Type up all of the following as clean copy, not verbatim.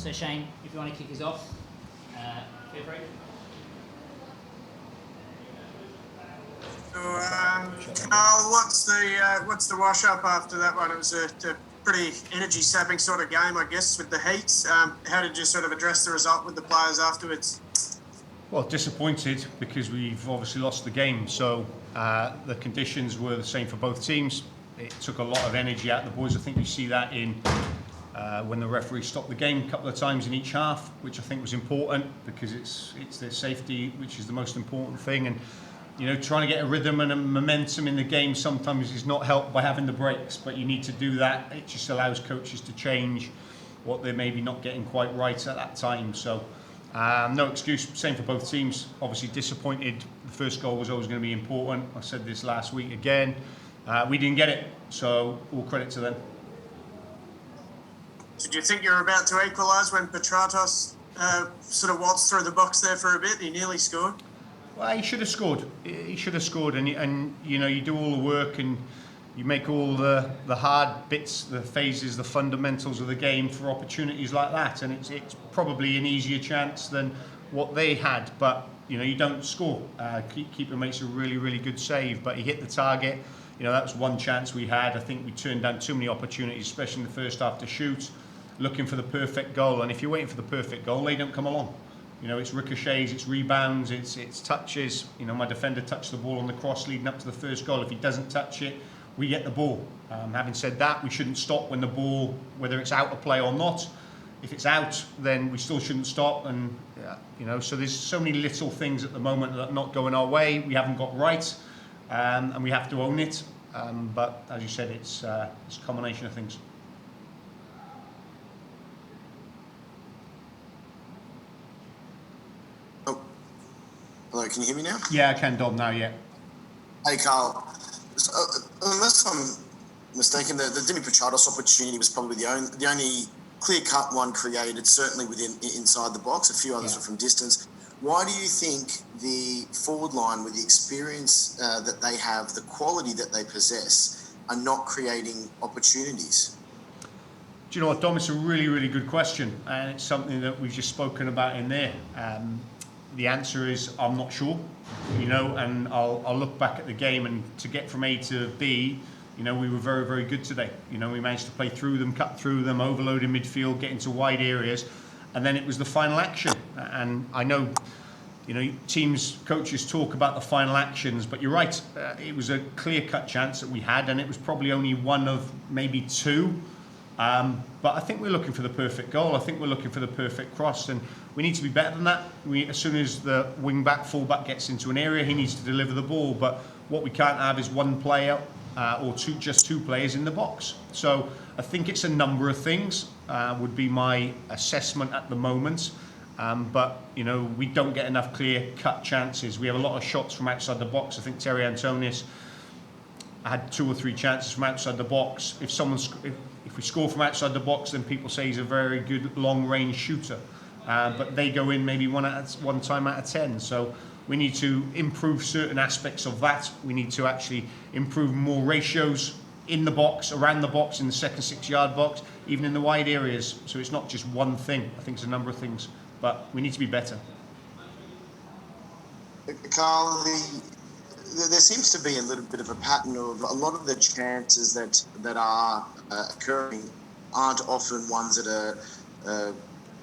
So Shane, if you want to kick us off, feel free. Carl, what's the wash up after that one? It was a pretty energy sapping sort of game, I guess, with the heat. How did you sort of address the result with the players afterwards? Well, disappointed because we've obviously lost the game. So the conditions were the same for both teams. It took a lot of energy out of the boys. I think you see that in when the referee stopped the game a couple of times in each half, which I think was important because it's their safety, which is the most important thing. And trying to get a rhythm and a momentum in the game sometimes is not helped by having the breaks, but you need to do that. It just allows coaches to change what they're maybe not getting quite right at that time. So no excuse, same for both teams. Obviously disappointed. The first goal was always going to be important. I said this last week again. We didn't get it, so all credit to them. Did you think you were about to equalise when Petratos sort of waltzed through the box there for a bit? He nearly scored. Well, he should have scored. He should have scored, and you do all the work and you make all the hard bits, the phases, the fundamentals of the game for opportunities like that, and it's probably an easier chance than what they had. But you don't score. Keeper makes a really, really good save, but he hit the target. That was one chance we had. I think we turned down too many opportunities, especially in the first half, to shoot, looking for the perfect goal. And if you're waiting for the perfect goal, they don't come along. It's ricochets, it's rebounds, it's touches. My defender touched the ball on the cross leading up to the first goal. If he doesn't touch it, we get the ball. Having said that, we shouldn't stop when the ball, whether it's out of play or not. If it's out, then we still shouldn't stop. And so there's so many little things at the moment that are not going our way. We haven't got right, and we have to own it. But as you said, it's a combination of things. Hello, can you hear me now? Yeah, I can, Dom, now, yeah. Hey, Carl. So, unless I'm mistaken, the Dimi Petratos opportunity was probably the only clear-cut one created, certainly inside the box. A few others were from distance. Why do you think the forward line, with the experience that they have, the quality that they possess, are not creating opportunities? Do you know what, Dom? It's a really, really good question, and it's something that we've just spoken about in there. The answer is I'm not sure, and I'll look back at the game, and to get from A to B, we were very, very good today. We managed to play through them, cut through them, overload in midfield, get into wide areas, and then it was the final action. And I know, teams, coaches talk about the final actions, but you're right, it was a clear-cut chance that we had, and it was probably only one of maybe two. But I think we're looking for the perfect goal. I think we're looking for the perfect cross, and we need to be better than that. As soon as the wing-back, full-back gets into an area, he needs to deliver the ball. But what we can't have is one player or just two players in the box. So I think it's a number of things, would be my assessment at the moment. But we don't get enough clear-cut chances. We have a lot of shots from outside the box. I think Terry Antonis had 2 or 3 chances from outside the box. If we score from outside the box, then people say he's a very good long-range shooter. But they go in maybe one time out of 10. So we need to improve certain aspects of that. We need to actually improve more ratios in the box, around the box, in the second 6-yard box, even in the wide areas. So it's not just one thing. I think it's a number of things. But we need to be better. Carl, there seems to be a little bit of a pattern of a lot of the chances that are occurring aren't often ones that are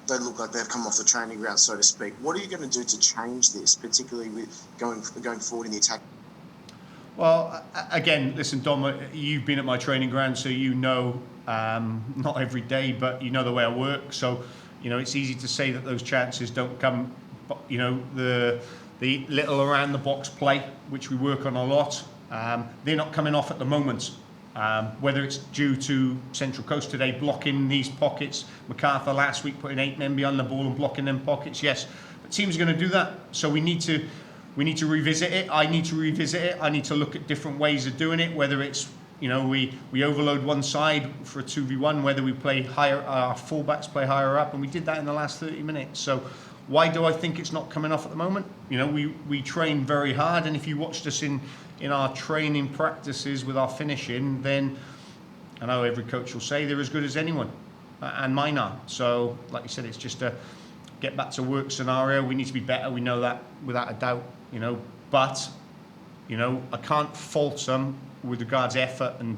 they look like they've come off the training ground, so to speak. What are you going to do to change this, particularly with going forward in the attack? Well, again, listen, Dom, you've been at my training ground, so not every day, but you know the way I work. So, it's easy to say that those chances don't come, the little around the box play, which we work on a lot, they're not coming off at the moment. Whether it's due to Central Coast today blocking these pockets, MacArthur last week putting 8 men behind the ball and blocking them pockets, yes, the team's going to do that. So we need to revisit it. I need to revisit it. I need to look at different ways of doing it. Whether it's we overload one side for a 2v1, whether we play higher, our fullbacks play higher up, and we did that in the last 30 minutes. So why do I think it's not coming off at the moment? We train very hard, and if you watched us in our training practices with our finishing, then I know every coach will say they're as good as anyone. and mine are. So, like you said, it's just a get back to work scenario. We need to be better. We know that without a doubt, you know. But, you know, I can't fault them with regards to effort and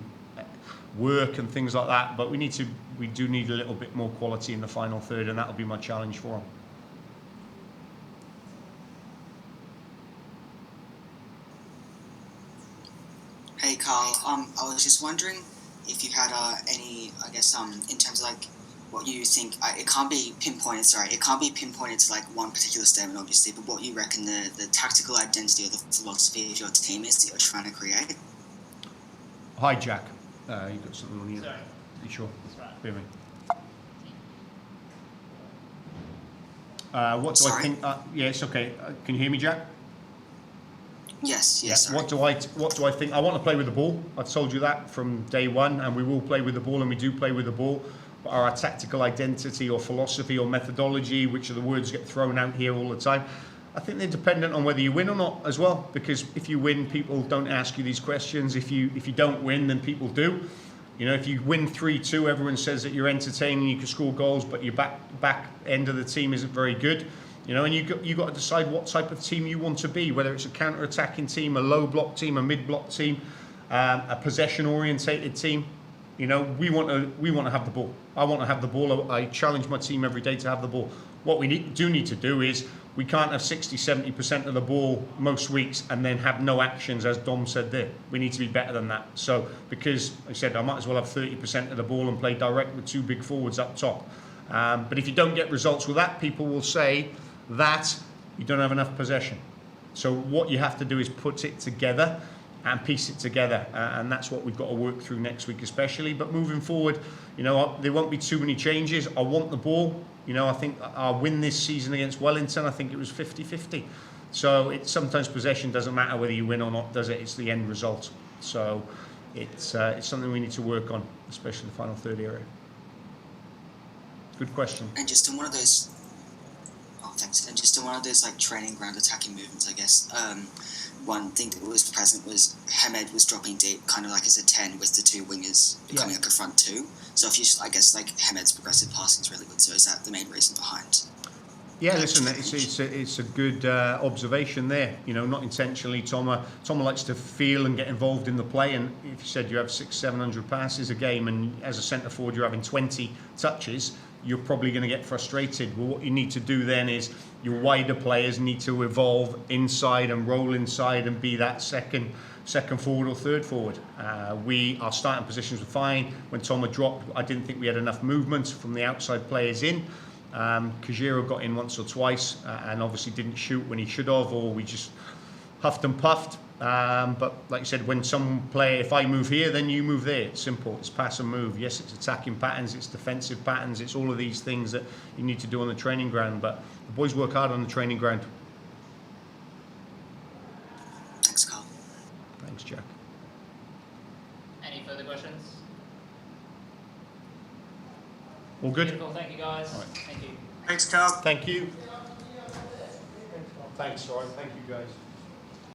work and things like that. But we do need a little bit more quality in the final third, and that'll be my challenge for them. Hey Carl, I was just wondering if you had any, I guess, in terms of like what you think. It can't be pinpointed. Sorry, it can't be pinpointed to like one particular statement, obviously. But what you reckon the tactical identity or the philosophy of your team is that you're trying to create? Hi, Jack. You got something on you? Sorry. You sure? That's right. Bear with me. What do I Sorry? think? Yeah, it's okay. Can you hear me, Jack? Yes. Yeah. Sorry. What do I think? I want to play with the ball. I've told you that from day one, and we will play with the ball, and we do play with the ball. But our tactical identity or philosophy or methodology, which are the words that get thrown out here all the time, I think they're dependent on whether you win or not as well. Because if you win, people don't ask you these questions. If you don't win, then people do. You know, if you win 3-2, everyone says that you're entertaining, you can score goals, but your back end of the team isn't very good. You know, and you got to decide what type of team you want to be, whether it's a counter-attacking team, a low-block team, a mid-block team, a possession-orientated team. You know, we want to have the ball. I want to have the ball. I challenge my team every day to have the ball. What we do need to do is we can't have 60-70% of the ball most weeks and then have no actions, as Dom said there. We need to be better than that. So, because I said I might as well have 30% of the ball and play direct with two big forwards up top. But if you don't get results with that, people will say that you don't have enough possession. So what you have to do is put it together and piece it together, and that's what we've got to work through next week especially. But moving forward, you know, there won't be too many changes. I want the ball. You know, I think our win this season against Wellington, I think it was 50-50. So sometimes possession doesn't matter whether you win or not, does it? It's the end result. So it's something we need to work on, especially the final third area. Good question. And just in one of those, thanks. And just in one of those like training ground attacking movements, I guess. One thing that was present was Hamed was dropping deep, kind of like as a 10 with the two wingers becoming like a front two. So if you, I guess, like Hamed's progressive passing is really good. So is that the main reason behind? Yeah, listen, it's a good observation there. You know, not intentionally. Toma likes to feel and get involved in the play. And if you said you have 600-700 passes a game, and as a centre forward you're having 20 touches, you're probably going to get frustrated. Well, what you need to do then is your wider players need to evolve inside and roll inside and be that second forward or third forward. Our starting positions were fine. When Toma dropped, I didn't think we had enough movement from the outside players in. Kajiro got in once or twice and obviously didn't shoot when he should have, or we just huffed and puffed. But like I said, when some player, if I move here, then you move there. It's simple. It's pass and move. Yes, it's attacking patterns, it's defensive patterns, it's all of these things that you need to do on the training ground. But the boys work hard on the training ground. Thanks, Carl. Thanks, Jack. Any further questions? All good? Beautiful. Thank you, guys. All right. Thank you. Thanks, Carl. Thank you. Thanks, Ryan. Thank you, guys.